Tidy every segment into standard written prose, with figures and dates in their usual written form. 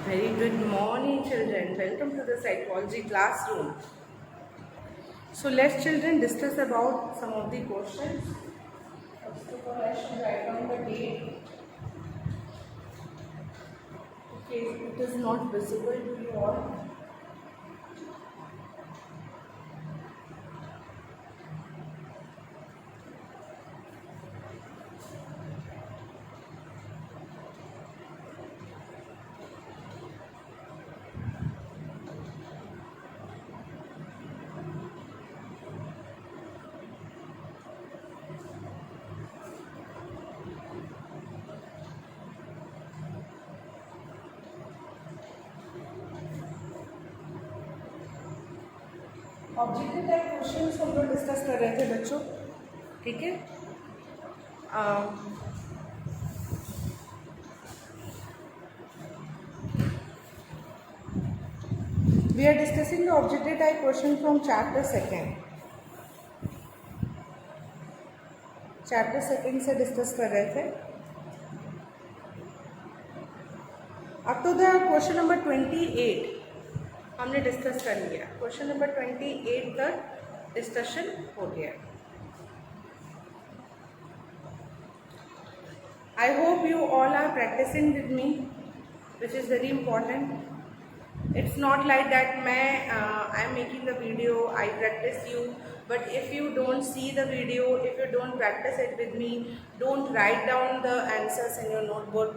Very good morning, children. Welcome to the psychology classroom. So let's, children, discuss about some of the questions. First of all, I should write down the date. Okay, it is not visible to you all. Objective type question हम लोग discuss कर रहे थे बच्चों, ठीक है। We are discussing the objective type question from chapter 2. Chapter 2 से discuss कर रहे थे। अब तो द क्वेश्चन नंबर 28 हमने डिस्कस कर लिया। क्वेश्चन नंबर 28 तक डिस्कशन हो गया। I hope you all are practising with me, which is very important. It's not like that I am making the video, I practice you, but if you don't see the video, if you don't practice it with me, don't write down the answers in your notebook,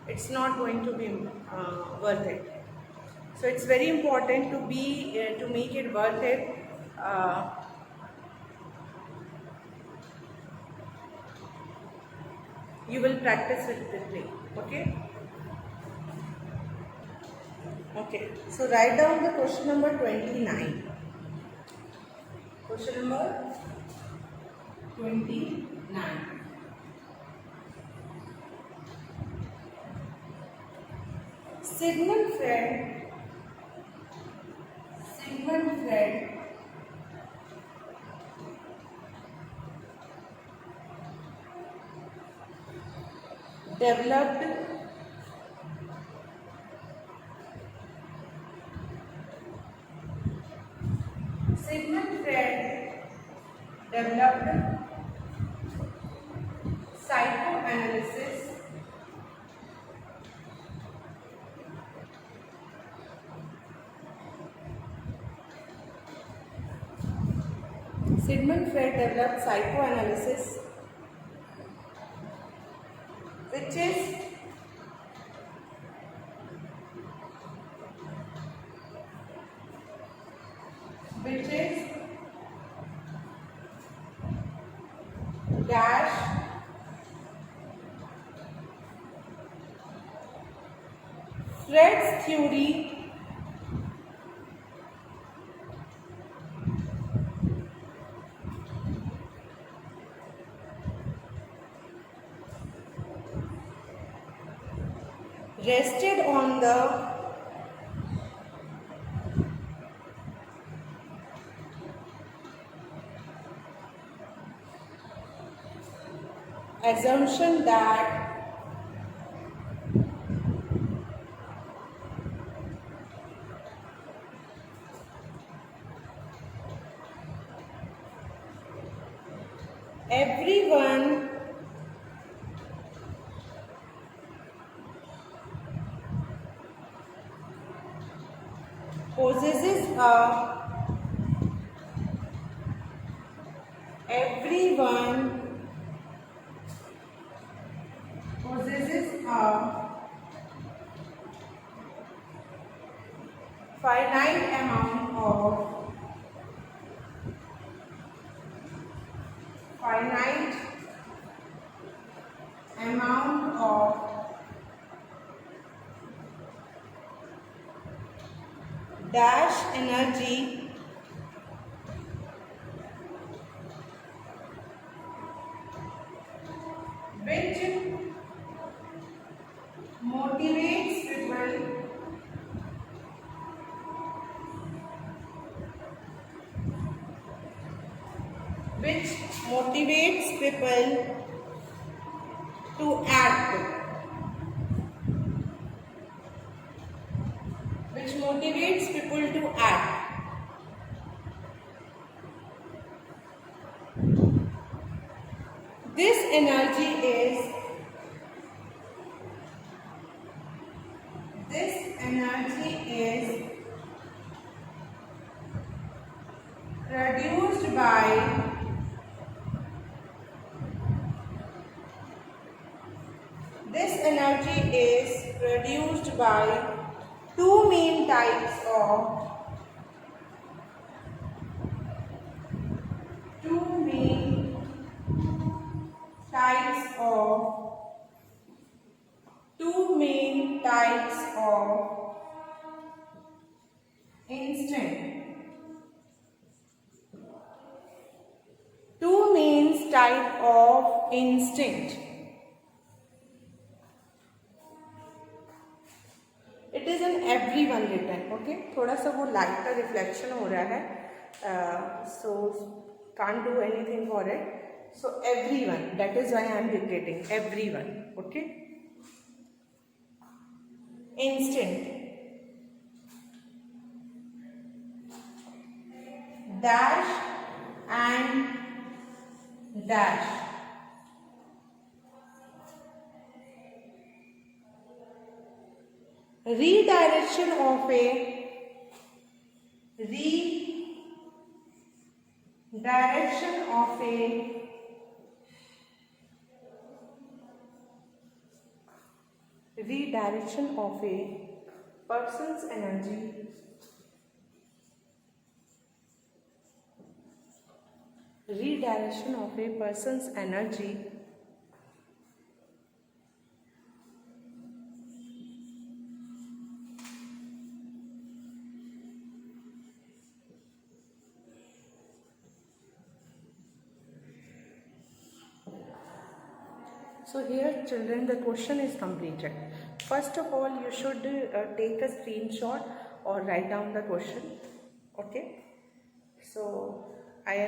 it's not going to be worth it. So it's very important to make it worth it. You will practice with me, okay? Okay, so write down the question number 29. Question number 29. Sigmund Freud developed psychoanalysis Sigmund Freud developed psychoanalysis, which is dash Freud's theory rested on the assumption that everyone possesses a finite amount of dash energy which motivates people to act. which motivates people to act. This energy is produced by two main types of instant. Two main type of instinct. It is in everyone written. Okay, थोड़ा सा वो light का reflection हो रहा है, so can't do anything for it. So everyone, that is why I am dictating everyone. Okay, instant. Dash and dash. Redirection of a person's energy So here children, the question is completed. First of all, you should take a screenshot or write down the question. Okay. So I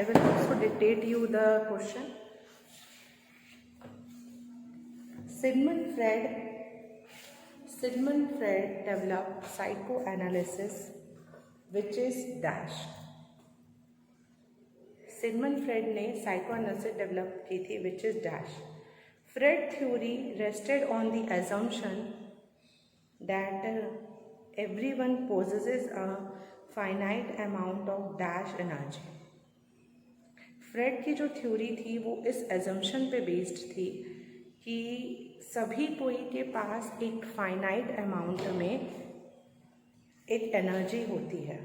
will also dictate you the question. Sigmund Freud developed psychoanalysis, which is dash. Sigmund Freud ने psychoanalysis develop की थी, which is dash. Freud theory rested on the assumption that everyone possesses a finite amount of dash energy. Freud की जो theory थी वो इस assumption पे based थी कि सभी कोई के पास एक फाइनाइट अमाउंट में एक एनर्जी होती है,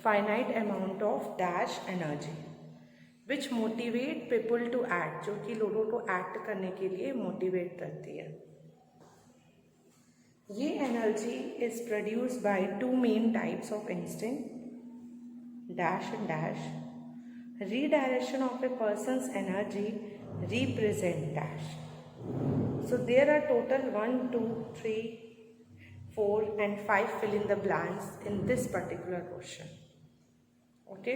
finite amount of dash energy which motivate people to act, जो कि लोगों को एक्ट करने के लिए मोटिवेट करती है. ये energy is produced by two main types of instinct, dash and dash. Redirection of a person's energy represent dash. So there are total 1, 2, 3, 4 and 5 fill in the blanks in this particular question. Okay,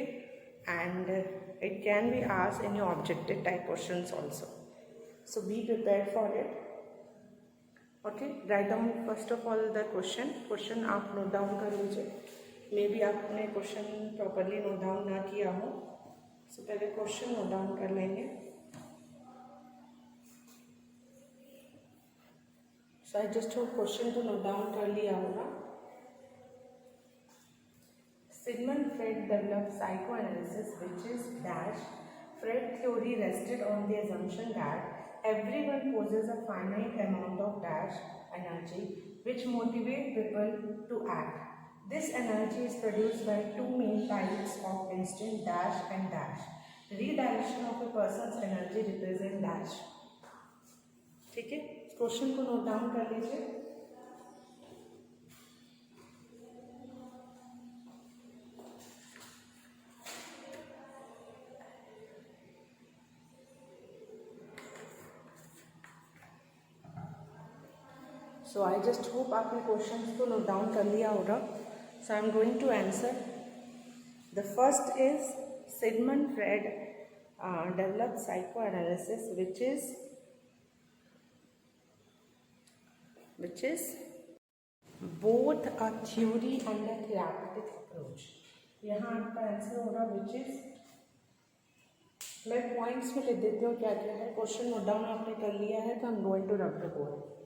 and it can be asked in your objective type questions also. So be prepared for it. Okay, write down first of all the question आप note down कर लीजिए. Maybe आपने question properly note down ना किया हो, so पहले question note down कर लेंगे. सो आई जस्ट होप क्वेश्चन तो नोट डाउन कर लिया होगा. Sigmund Freud developed psychoanalysis, which is dash. Freud theory rested on the assumption that everyone possesses a finite amount of dash energy, which motivate people to act. This energy is produced by two main types of instinct, dash and dash. Redirection of a person's energy represent dash. ठीक है, question को note down कर लीजिए. So I just hope आपने questions को note down कर लिया होगा. So I am going to answer. The first is Sigmund Freud developed psychoanalysis, which is both a theory and a therapeutic approach. यहाँ आपका answer होगा विच इज, मैं points में लिख देती हूँ क्या क्या है। क्वेश्चन नोट डाउन आपने कर लिया है तो I am going to rub the board.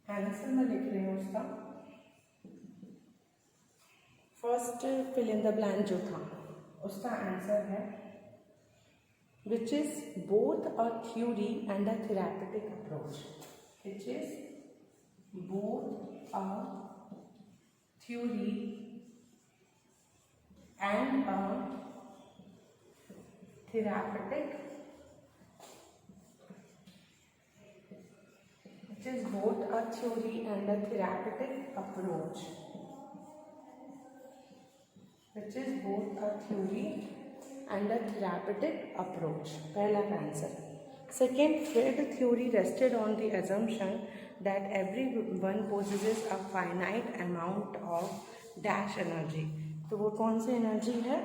Answer मैं लिख रही हूँ उसका। First fill in the blank जो था उसका आंसर है which is both a theory and a therapeutic approach. Which is both a theory and a therapeutic, which is both a theory and a therapeutic approach, which is both a theory and a therapeutic approach. पहला का answer. Second, Freud theory rested on the assumption that everyone possesses a finite amount of dash energy। तो वो कौन सी energy है?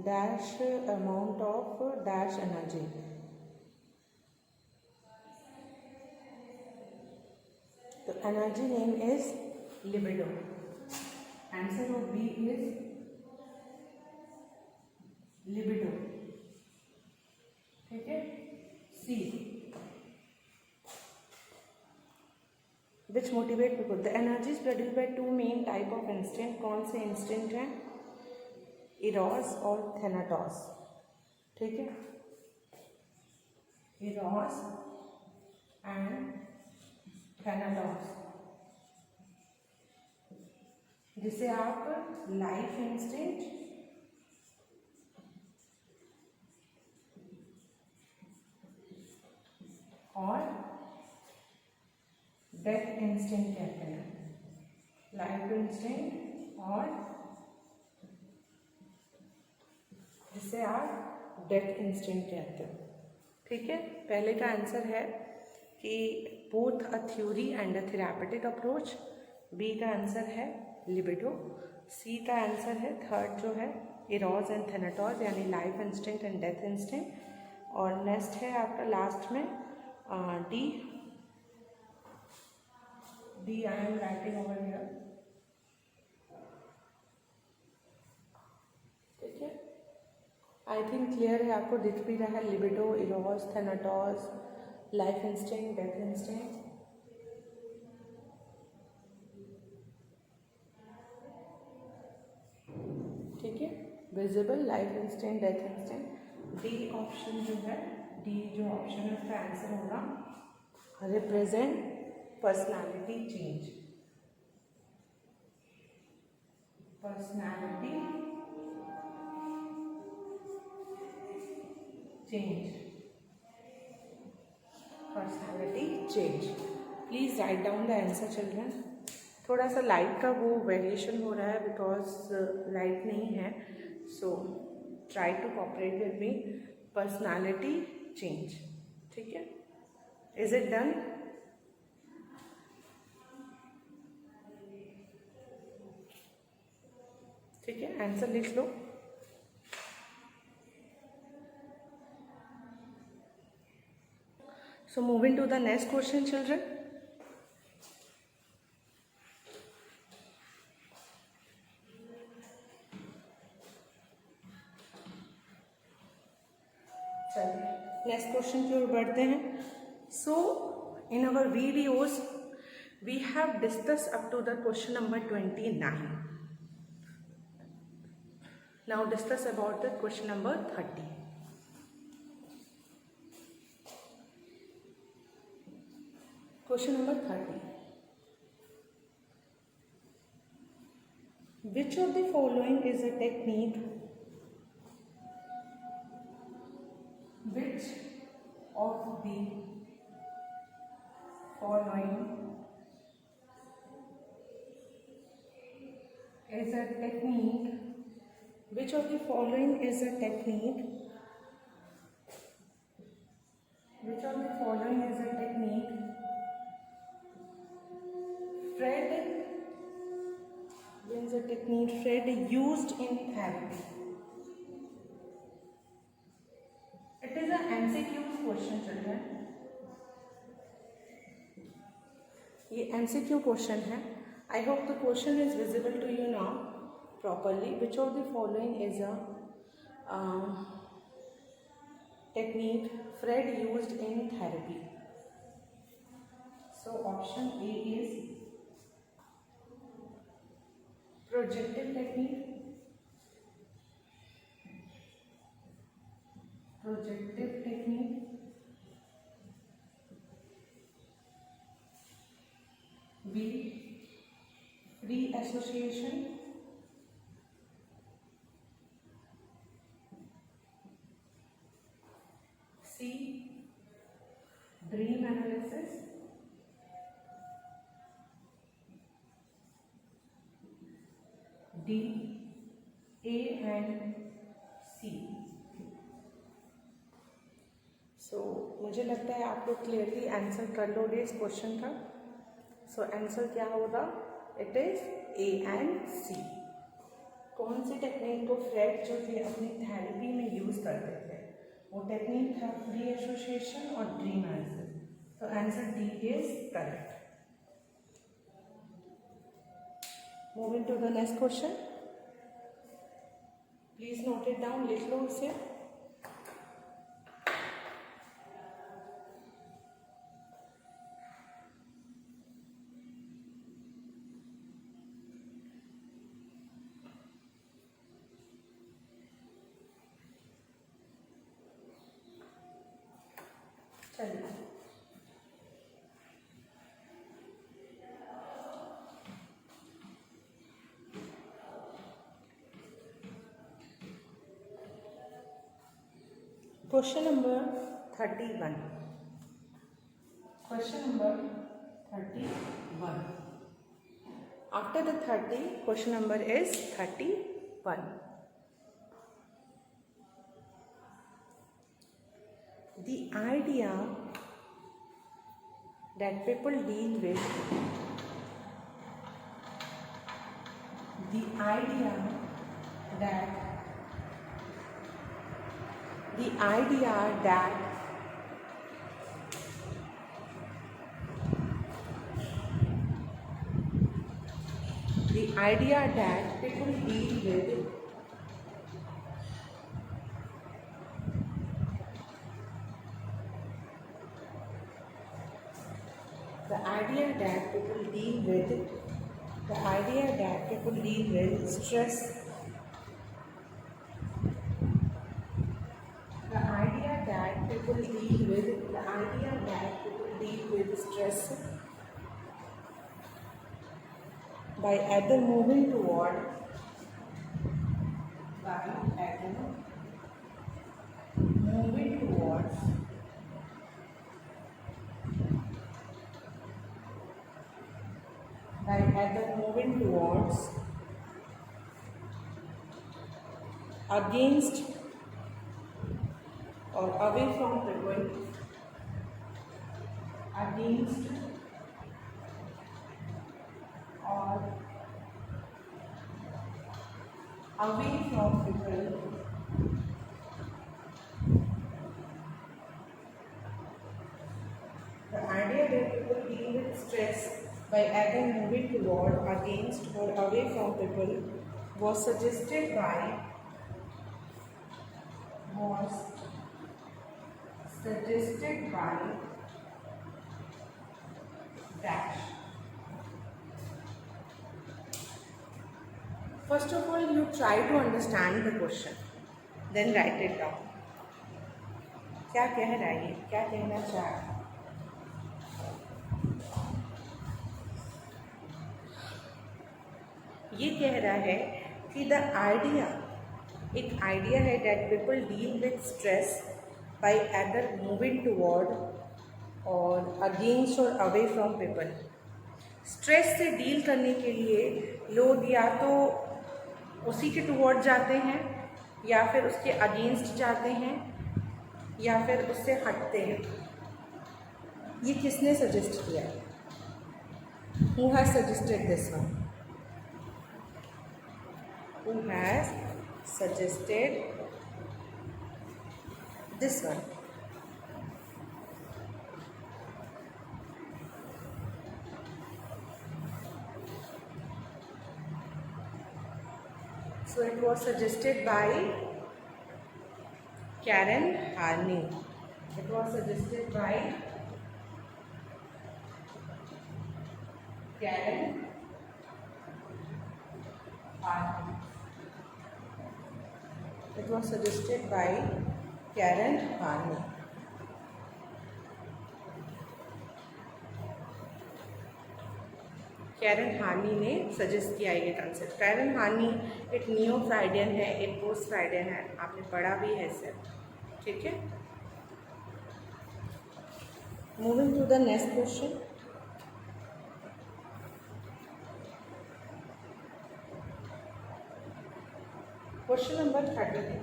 dash amount of dash energy। तो energy name is libido. Answer of B is libido. ठीक है। C, which motivate people. The energy is produce by two main type of instant. कौन से इंस्टेंट हैं? इरोस और थैनाटोस। ठीक है, इरोस एंड थैनाटोस, जिसे आप लाइफ इंस्टेंट और डेथ इंस्टेंट कहते हैं। लाइफ इंस्टेंट और जिसे आप डेथ इंस्टेंट कहते हो। ठीक है, पहले का आंसर है कि both a theory and a therapeutic approach. B का आंसर है लिबिडो। सी का आंसर है थर्ड जो है इरोस एंड थैनाटोस, यानी life instant and death instant. और नेक्स्ट है आपका लास्ट में D. D I am writing over here. ठीक है, आई थिंक क्लियर है, आपको दिख भी रहा है libido, eros, thanatos, life instinct, death instinct. ठीक है, visible, life instinct, death instinct. D option जो है, डी जो ऑप्शन है उसका आंसर होगा represent personality change. Personality change, personality change. Please write down the answer children. थोड़ा सा लाइट का वो वेरिएशन हो रहा है बिकॉज लाइट नहीं है, so try to cooperate with me. Personality change. ठीक है, इज इट डन? ठीक है, आंसर लिख लो। So moving to the next question children। चलिए नेक्स्ट क्वेश्चन की ओर बढ़ते हैं। So in our videos we have discuss up to the question number 29। Now discuss about the question number 30। Question number 30. Which of the following is a technique? Which of the following is a technique? Which of the following is a technique Which of the following is a technique Fred used in therapy? It is an MCQ question, children. ये MCQ question है. I hope the question is visible to you now properly. Which of the following is a technique Fred used in therapy? So option A is projective technique. B, free association. C, dream analysis. D, A and C. मुझे लगता है आप लोग clearly answer कर लोगे इस question का. So answer क्या होगा? इट इज ए एंड सी. कौन सी टेक्निक को फ्रेड जो थे अपनी थेरेपी में यूज करते थे? वो टेक्निक था फ्री एसोसिएशन और ड्रीम एनालिसिस. तो answer D is correct. Moving to the next question. Please note it down, लिख लो उसे. चलिए question number 31. After the 30, question number is 31. The idea that people deal with, the idea that people deal with stress, by either moving toward against or away from people, The idea that people deal with stress by either moving toward, against or away from people was suggested by dash. First of all, you try to understand the question, then write it down. क्या कह रहा है, क्या कहना चाह रहा है? ये कह रहा है कि द आइडिया, एक आइडिया है that people deal with stress by either moving toward और अगेंस्ट और अवे फ्रॉम पीपल. स्ट्रेस से डील करने के लिए लोग या तो उसी के टुवर्ड जाते हैं, या फिर उसके अगेंस्ट जाते हैं, या फिर उससे हटते हैं. ये किसने सजेस्ट किया? Who has suggested this one? Who has suggested this one? So it was suggested by Karen Harney. It was suggested by Karen Harney. It was suggested by Karen Harney. Karen Harney ने suggest किया ये concept. Karen Harni एक neo Freudian है, एक post Freudian है, आपने पढ़ा भी है सर, ठीक है। Moving to the next question. Question number 30।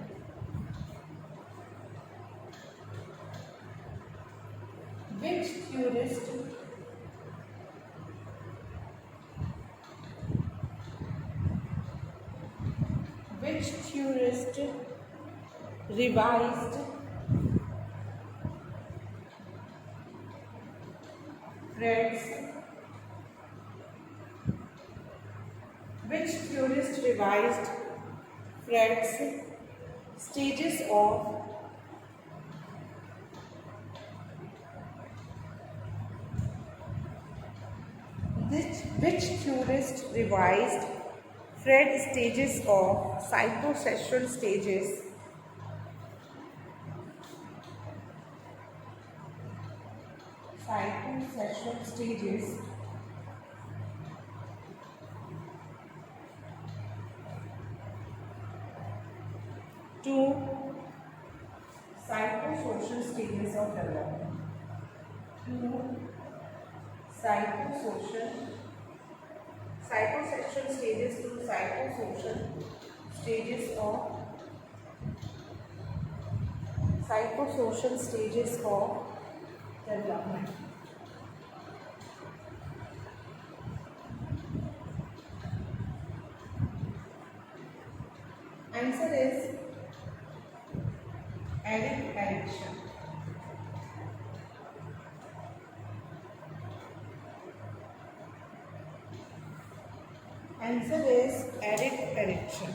Which theorist revised Fred's stages of which theorist revised Fred's stages of psychosexual stages to psychosocial stages of development. Psychosexual stages to psychosocial stages of development. Answer is Erik Erikson. Answer is Erik Erikson.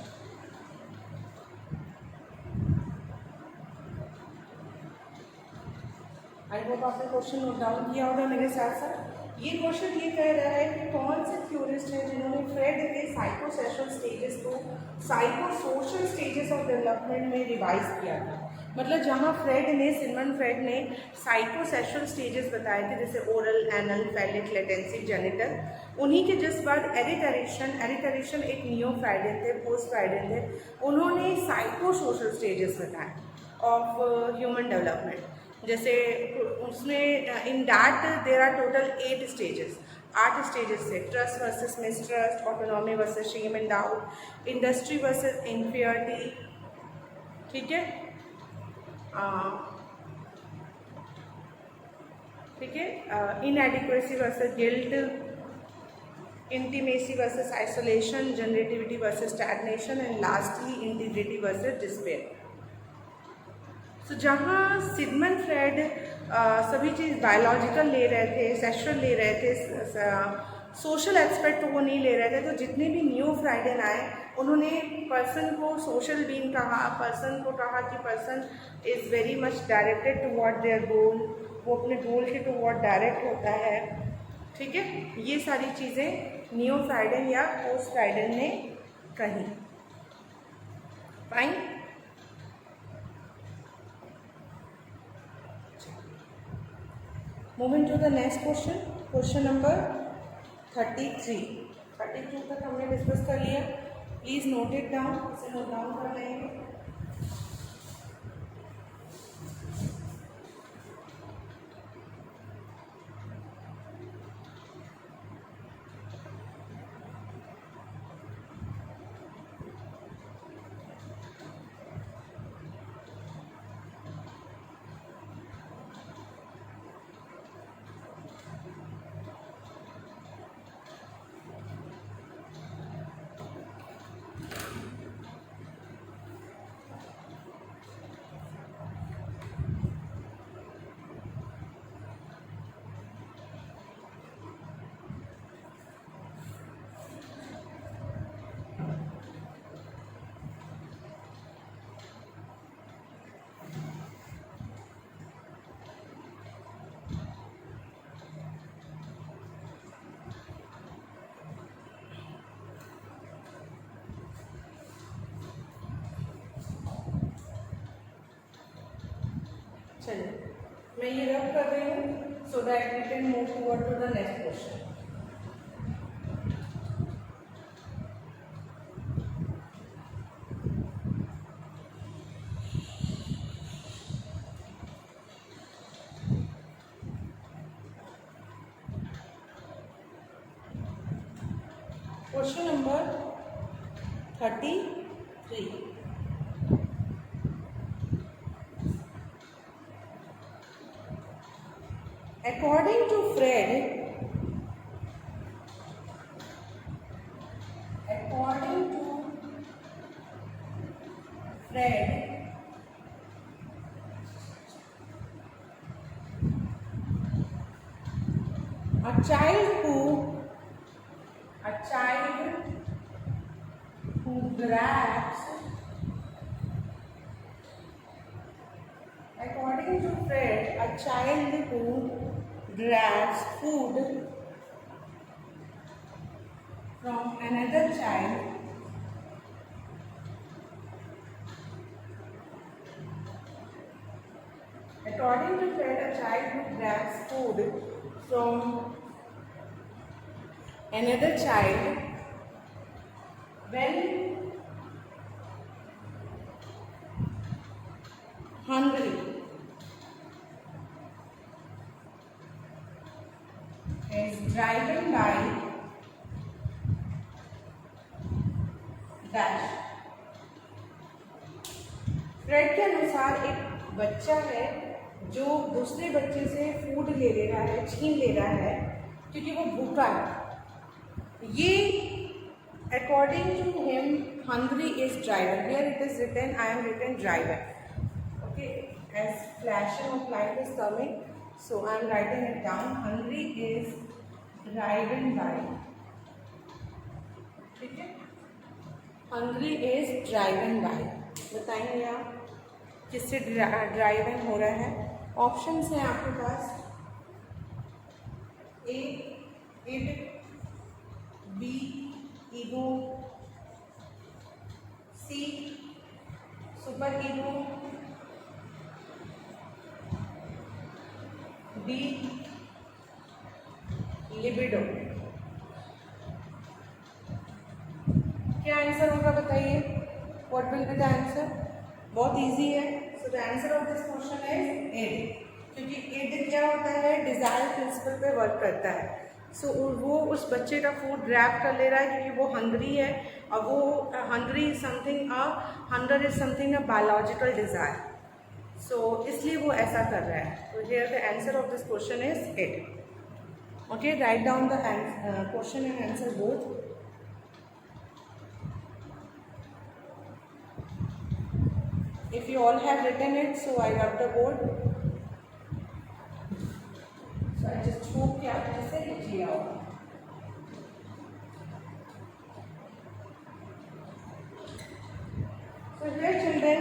I hope आपने question note down किया होगा मेरे साथ साथ। ये question ये कह रहा है कि कौन से थ्योरिस्ट हैं जिन्होंने फ्रेड के साइकोसेक्सुअल स्टेजेस को साइकोसोशल स्टेजेस ऑफ डेवलपमेंट में रिवाइज किया था। मतलब जहाँ सिगमंड फ्रेड ने साइकोसेक्सुअल स्टेजेस बताए थे, जैसे oral, anal, phallic, latency, genital, उन्हीं के जस्ट बाद एरिक एरिक्सन एक नियो फ्राइडियन थे, पोस्ट फ्राइडियन थे, उन्होंने साइकोसोशल स्टेजेस बताए ऑफ ह्यूमन डेवलपमेंट। जैसे उसमें in that there are total 8 stages थे। Trust versus mistrust, autonomy versus shame and doubt, industry versus इन्फियरिटी, ठीक है, inadequacy versus guilt, intimacy versus isolation, generativity versus stagnation and lastly integrity versus despair. तो जहाँ Sigmund Fred सभी चीज़ biological ले रहे थे, sexual ले रहे थे, सोशल एस्पेक्ट तो वो नहीं ले रहे थे, तो जितने भी न्यू फ्राइडियन आए उन्होंने पर्सन को सोशल बीइंग कहा, पर्सन को कहा कि person is very much directed toward there गोल, वो अपने गोल के टुवर्ड डायरेक्ट होता है, ठीक है। ये सारी चीज़ें न्यू फ्राइडियन या पोस्ट फ्राइडियन ने कही। Fine. Moving to the next question, question number 32 तक हमने डिस्कस कर लिया। प्लीज़ नोट इट डाउन, इसे नोट डाउन कर लेंगे। चलिए मैं ये रब कर रही हूँ so that we can move toward to the next question. Question number 33. According to Fred, a child who grabs, according to Fred, a child who grabs food from another child according to Fred, a child who grabs food from another child when hungry is driven by dash। Freud के अनुसार एक बच्चा है जो दूसरे बच्चे से food ले रहा है, छीन ले रहा है क्योंकि वो भूखा है। ये according to him hungry is driver, here it is written, I am written driver, okay, as flashing of light is coming, so I am writing it down, hungry is driven by, ठीक है, hungry is driven by। बताएंगे आप किससे driven हो रहा है? Options हैं आपके पास, A it, B ego, C super ego, D libido. क्या आंसर होगा बताइए? What will be the answer? बहुत इजी है। So the answer of this question is id, क्योंकि एड क्या होता है? डिजायर प्रिंसिपल पे वर्क करता है। सो वो उस बच्चे का फूड ग्रैब कर ले रहा है क्योंकि वो हंग्री है, और वो hungry is something, hunger is something a biological desire, so इसलिए वो ऐसा कर रहा है। तो here the answer of this question is it. Okay, write down the question and answer both. If you all have written it, so I rub the board. So I just hope कि आप जैसे लिख लिया होगा। So here children,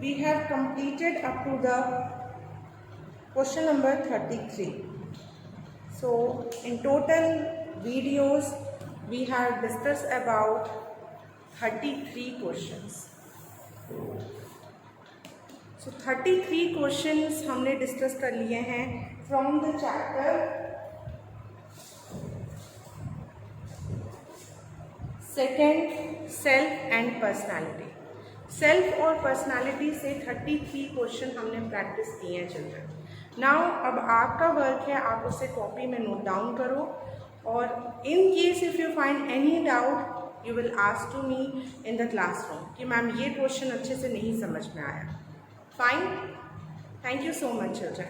we have completed up to the question number 33. So in total videos we have discussed about 33 questions. So 33 questions हमने discuss कर लिए हैं from the chapter second, self and personality. Self और personality से 33 question हमने practice किए हैं children. Now अब आपका वर्क है, आप उसे कॉपी में नोट डाउन करो, और in case if you find any doubt you will ask to me in the classroom कि मैम ये क्वेश्चन अच्छे से नहीं समझ में आया। Fine. Thank you so much, children.